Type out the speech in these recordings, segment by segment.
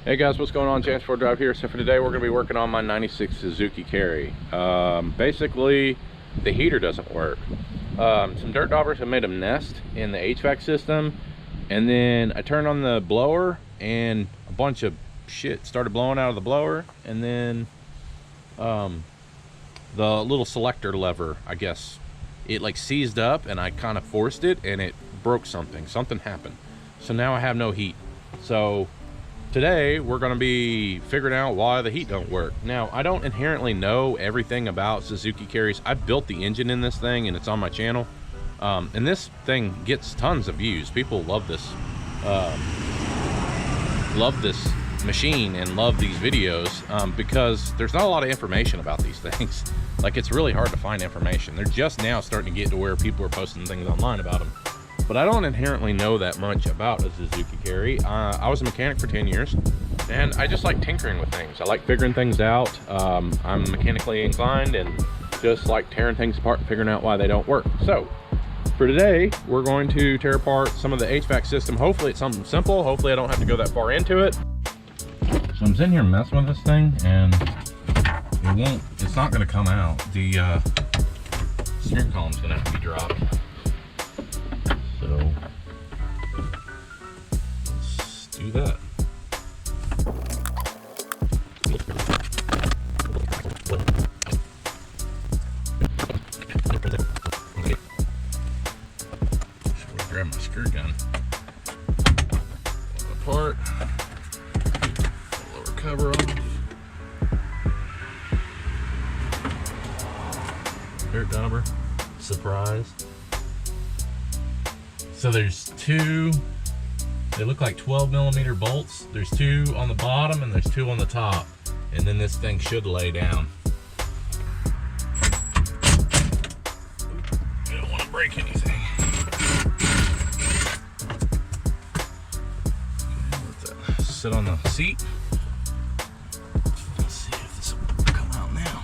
Hey guys, what's going on? Chance 4 Drive here. So for today we're going to be working on my 96 Suzuki Carry. Basically the heater doesn't work. Some dirt daubers have made a nest in the HVAC system, and then I turned on the blower and a bunch of shit started blowing out of the blower, and then the little selector lever, I guess it like seized up, and I kind of forced it and it broke something happened, so now I have no heat. So today we're going to be figuring out why the heat don't work. Now, I don't inherently know everything about Suzuki Carries. I built the engine in this thing and it's on my channel, and this thing gets tons of views. People love this machine and love these videos because there's not a lot of information about these things. Like, it's really hard to find information. They're just now starting to get to where people are posting things online about them. But I don't inherently know that much about a Suzuki Carry. I was a mechanic for 10 years, and I just like tinkering with things. I like figuring things out. I'm mechanically inclined and just like tearing things apart and figuring out why they don't work. So for today, we're going to tear apart some of the HVAC system. Hopefully it's something simple. Hopefully I don't have to go that far into it. So I'm sitting here messing with this thing, and it's not gonna come out. The steering column's gonna have to be dropped. So let's do that. Should grab my screw gun. Apart. Lower cover off. Dirt dauber. Surprise. So there's two, they look like 12mm bolts. There's two on the bottom and there's two on the top. And then this thing should lay down. You don't want to break anything. Let that sit on the seat. Let's see if this will come out now.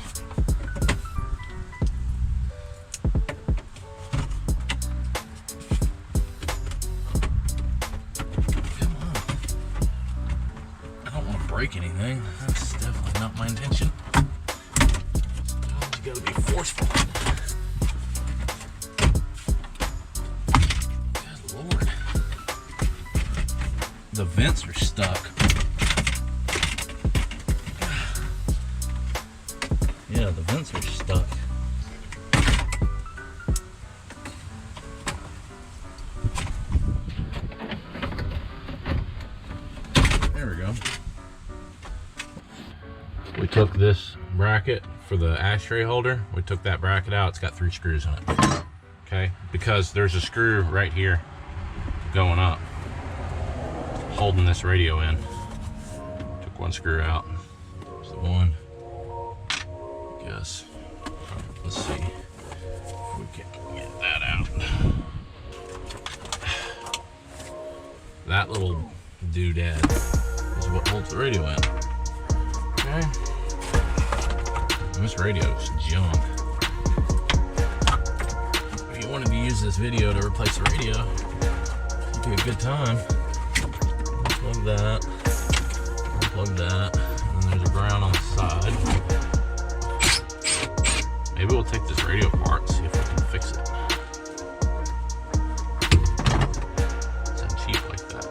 Break anything. That's definitely not my intention. You gotta be forceful. Good Lord. The vents are stuck. Yeah, the vents are stuck. There we go. We took this bracket for the ashtray holder. We took that bracket out. It's got 3 screws in it. Okay, because there's a screw right here going up, holding this radio in. Took 1 screw out. There's the one. Guess. Let's see if we can get that out. That little doodad is what holds the radio in. Okay. This radio's junk. If you wanted to use this video to replace the radio, it'd be a good time. Unplug that. Unplug that. And then there's a ground on the side. Maybe we'll take this radio apart and see if we can fix it. It's not cheap like that.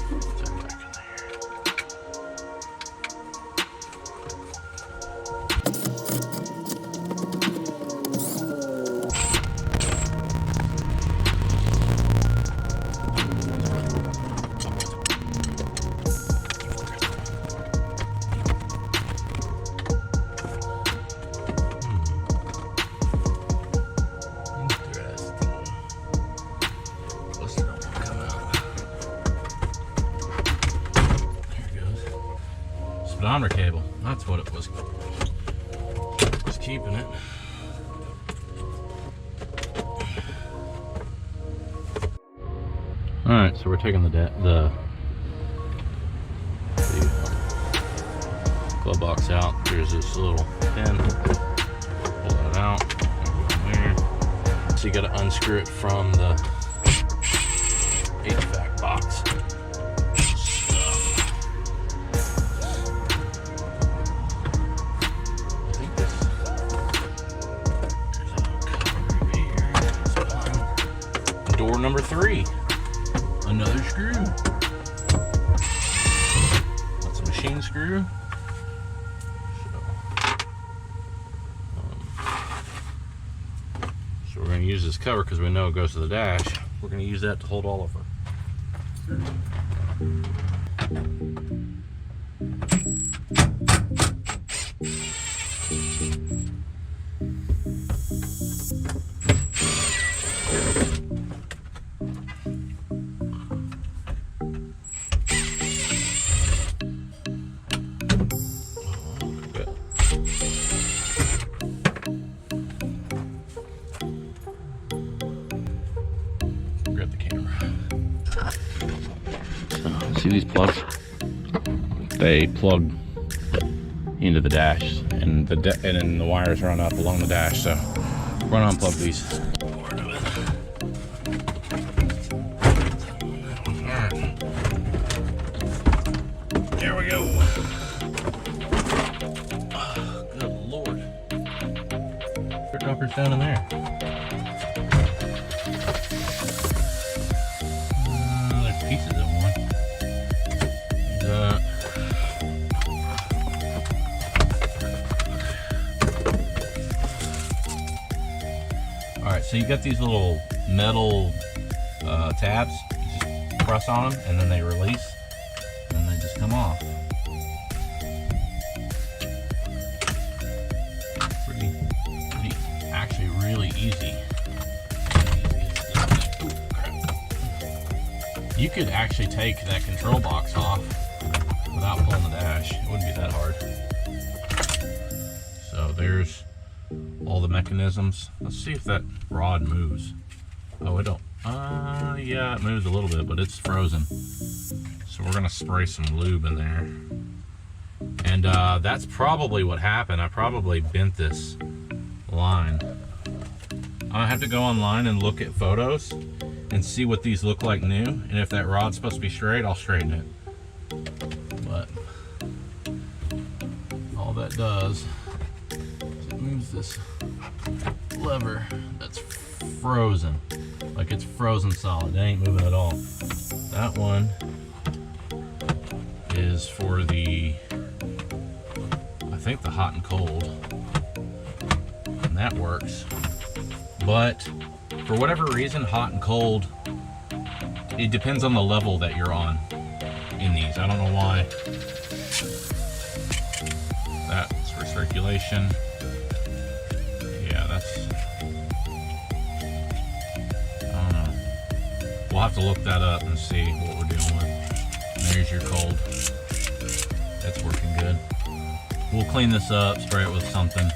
Put that back in there. Speedometer cable, that's what it was. Just keeping it. All right, so we're taking the glove box out. There's this little pin. Pull that out. So you got to unscrew it from the HVAC box. Stuff. screw. So we're going to use this cover because we know it goes to the dash. We're going to use that to hold all of her. Grab the camera. So, see these plugs? They plug into the dash, and then the wires run up along the dash. So we're gonna unplug these. Alright. There we go. Oh, good Lord. Your dropper's down in there. There's pieces of one. Alright, so you got these little metal tabs. You just press on them and then they release and they just come off. Actually really easy. You could actually take that control box off without pulling the dash. It wouldn't be that hard. So there's all the mechanisms. Let's see if that rod moves. Oh, it don't. Yeah, it moves a little bit, but it's frozen. So we're gonna spray some lube in there. And that's probably what happened. I probably bent this line. I have to go online and look at photos and see what these look like new. And if that rod's supposed to be straight, I'll straighten it. But all that does is it moves this lever that's frozen. Like it's frozen solid. It ain't moving at all. That one is for the, I think, the hot and cold. And that works. But for whatever reason, hot and cold, it depends on the level that you're on in these. I don't know why. That's for circulation. Yeah, that's, I don't know. We'll have to look that up and see what we're dealing with. And there's your cold. That's working good. We'll clean this up, spray it with something.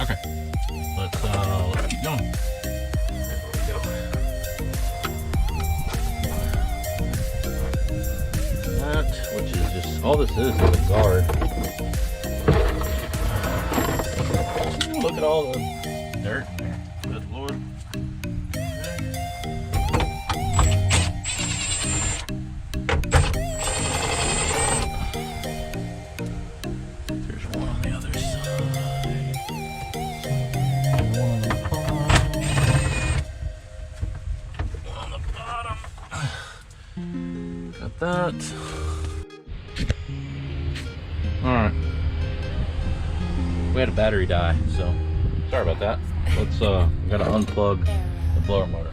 Okay, let's keep going. That, which is just, all this is a guard. Look at all the dirt in there. Good Lord. There's one on the other side. On the bottom. Got that. Alright. We had a battery die, so sorry about that. Let's we gotta unplug the blower motor.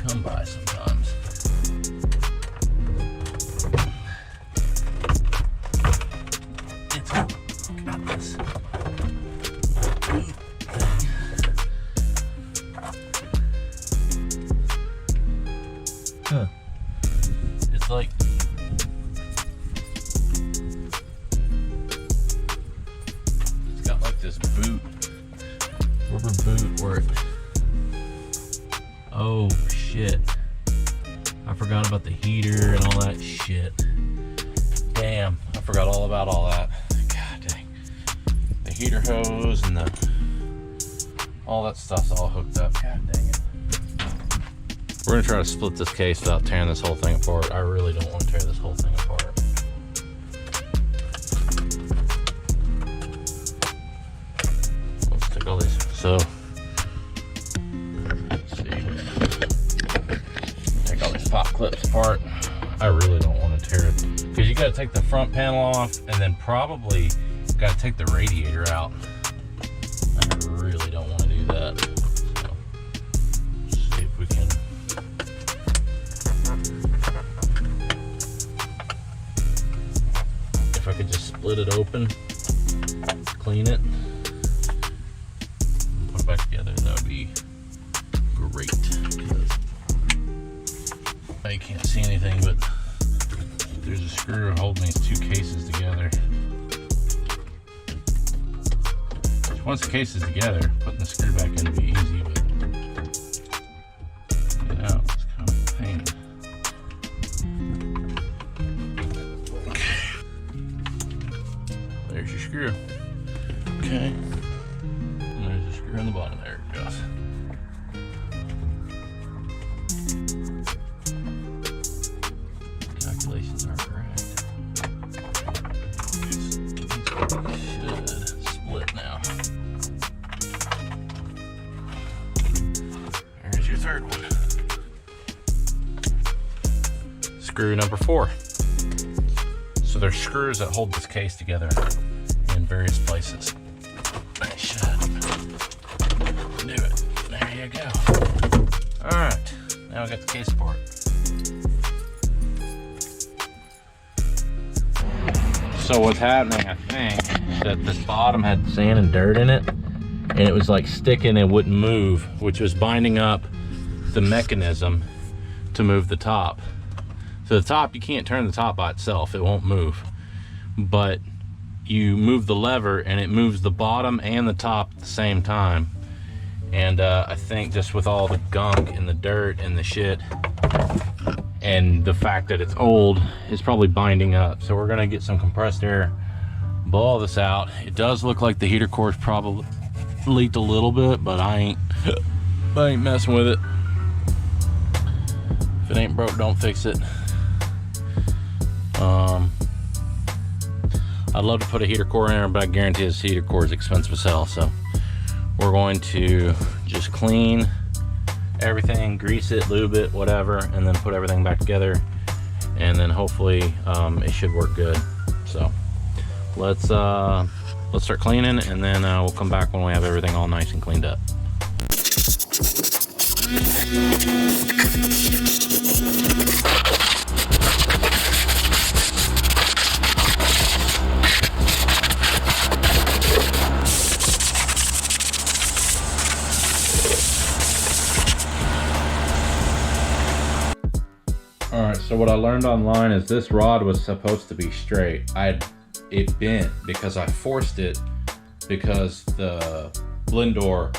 Come by sometimes. It's got this. Huh. It's like it's got like this boot, rubber boot where it, oh shit. I forgot about the heater and all that shit. Damn, I forgot all about all that. God dang. The heater hose and all that stuff's all hooked up. God dang it. We're gonna try to split this case without tearing this whole thing apart. I really don't want to tear this whole thing apart. Let's take all these. So, let's see. Take all these pop clips apart. I really don't want to tear it because you got to take the front panel off and then probably got to take the radiator out. I really don't want to do that. So, let's see if we can. If I could just split it open, clean it, and put it back together, that would be great. You can't see anything, but there's a screw holding these two cases together. Once the case is together, putting the screw back in would be easy, but getting it out is kind of a pain. Okay. There's your screw. Okay. And there's a screw in the bottom. There it goes. Calculations are correct. Should split now. There's your third one. Screw number 4. So there's screws that hold this case together in various places. I should do it. There you go. All right, now I got the case apart. So what's happening, I think, is that this bottom had sand and dirt in it, and it was like sticking and wouldn't move, which was binding up the mechanism to move the top. So the top, you can't turn the top by itself, it won't move. But you move the lever and it moves the bottom and the top at the same time. And I think just with all the gunk and the dirt and the shit, and the fact that it's old, is probably binding up. So we're gonna get some compressed air, blow all this out. It does look like the heater core's probably leaked a little bit, but I ain't messing with it. If it ain't broke, don't fix it. I'd love to put a heater core in there, but I guarantee this heater core is expensive as hell. So we're going to just clean everything, grease it, lube it, whatever, and then put everything back together, and then hopefully it should work good. So let's start cleaning, and then we'll come back when we have everything all nice and cleaned up. Alright, so what I learned online is this rod was supposed to be straight. It bent because I forced it because the blend door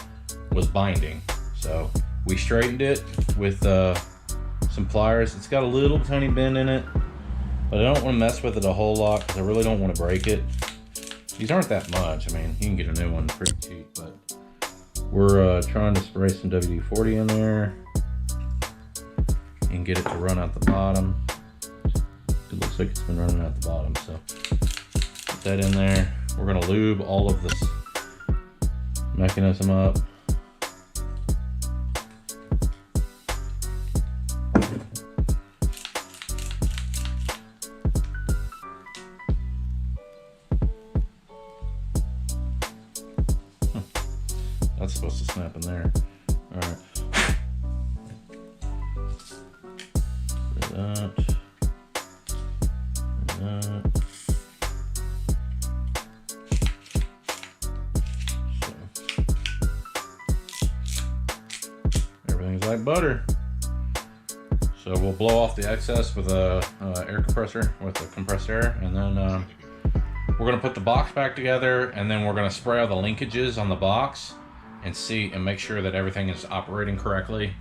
was binding. So we straightened it with some pliers. It's got a little tiny bend in it, but I don't want to mess with it a whole lot because I really don't want to break it. These aren't that much. I mean, you can get a new one pretty cheap, but we're trying to spray some WD-40 in there and get it to run out the bottom. It looks like it's been running out the bottom, so put that in there. We're gonna lube all of this mechanism up. That's supposed to snap in there. All right. That. So everything's like butter. So we'll blow off the excess with a air compressor, with a compressed air, and then we're gonna put the box back together, and then we're gonna spray all the linkages on the box and make sure that everything is operating correctly,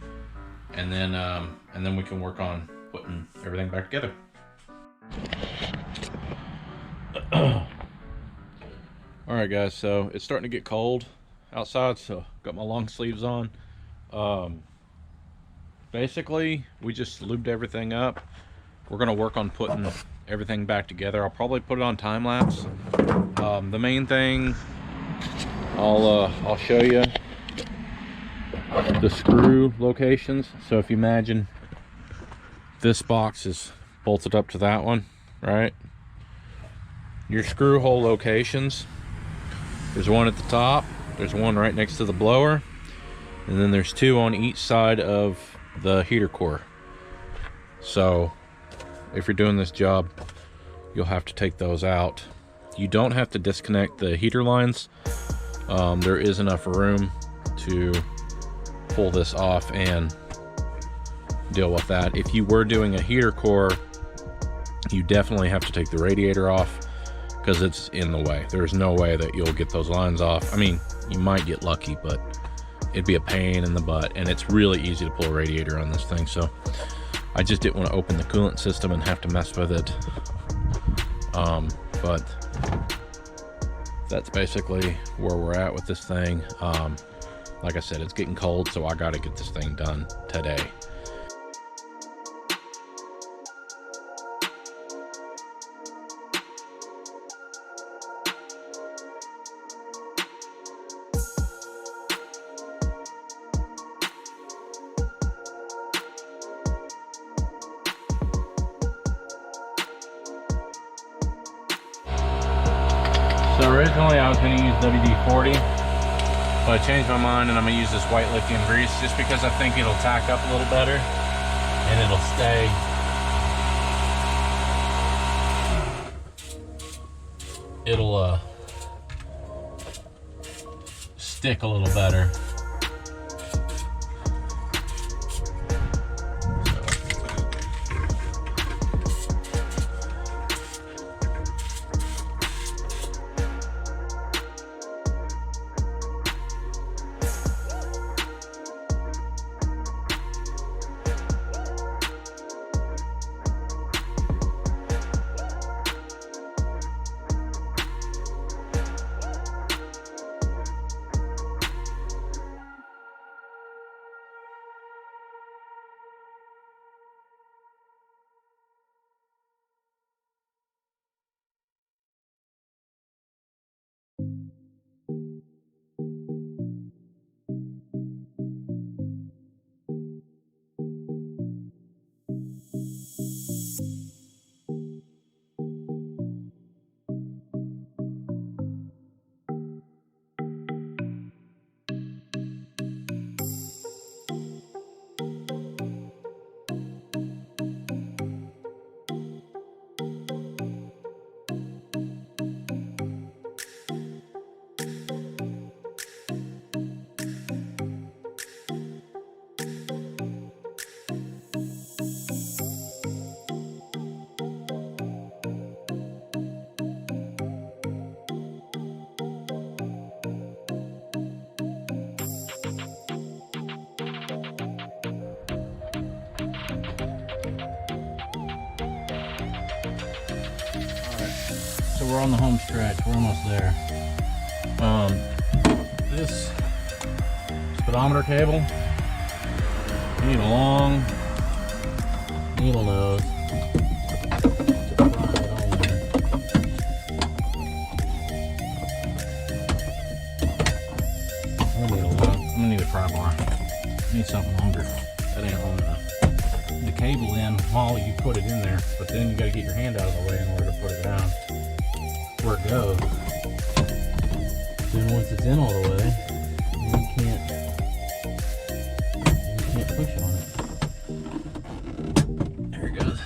and then we can work on putting everything back together. Alright guys, so it's starting to get cold outside, so got my long sleeves on. Basically, we just lubed everything up. We're going to work on putting everything back together. I'll probably put it on time lapse. The main thing, I'll show you the screw locations. So if you imagine this box is bolted up to that one, right? Your screw hole locations, there's one at the top, there's one right next to the blower, and then there's two on each side of the heater core. So if you're doing this job, you'll have to take those out. You don't have to disconnect the heater lines. There is enough room to pull this off and deal with that. If you were doing a heater core, you definitely have to take the radiator off because it's in the way. There's no way that you'll get those lines off. I mean, you might get lucky, but it'd be a pain in the butt, and it's really easy to pull a radiator on this thing. So I just didn't want to open the coolant system and have to mess with it. But that's basically where we're at with this thing. Like I said, it's getting cold, so I got to get this thing done today. So originally I was going to use WD-40, but I changed my mind and I'm going to use this white lithium grease just because I think it'll tack up a little better and it'll stay. It'll stick a little better. So we're on the home stretch, we're almost there. This speedometer cable, you need a long needle nose to pry it on there. I'm gonna need a pry bar. I need something longer. That ain't long enough. The cable in while you put it in there, but then you gotta get your hand out of the way in order to put it down where it goes. Then once it's in all the way, you can't push on it. There it goes.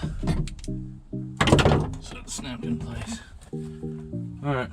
So it's snapped in place. All right.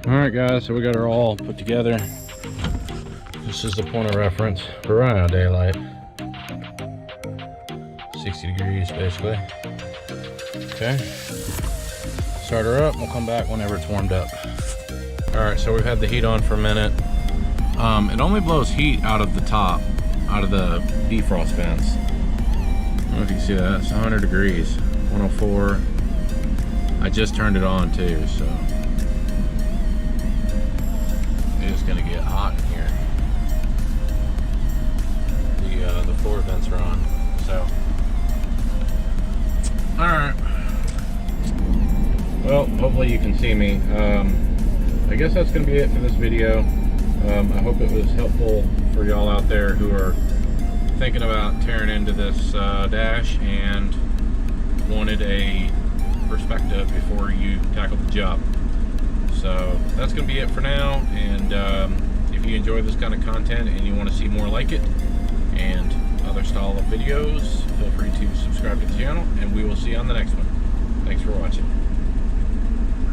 Alright guys, so we got her all put together. This is the point of reference. We're running out of daylight. 60 degrees basically. Okay. Start her up, we'll come back whenever it's warmed up. Alright, so we've had the heat on for a minute. It only blows heat out of the top, out of the defrost vents. I don't know if you can see that, it's 100 degrees, 104. I just turned it on too, so it's gonna get hot in here. The floor vents are on, so. Alright. Well, hopefully you can see me. I guess that's gonna be it for this video. I hope it was helpful for y'all out there who are thinking about tearing into this dash and wanted a perspective before you tackle the job. So that's going to be it for now, and if you enjoy this kind of content and you want to see more like it and other style of videos, feel free to subscribe to the channel, and we will see you on the next one. Thanks for watching.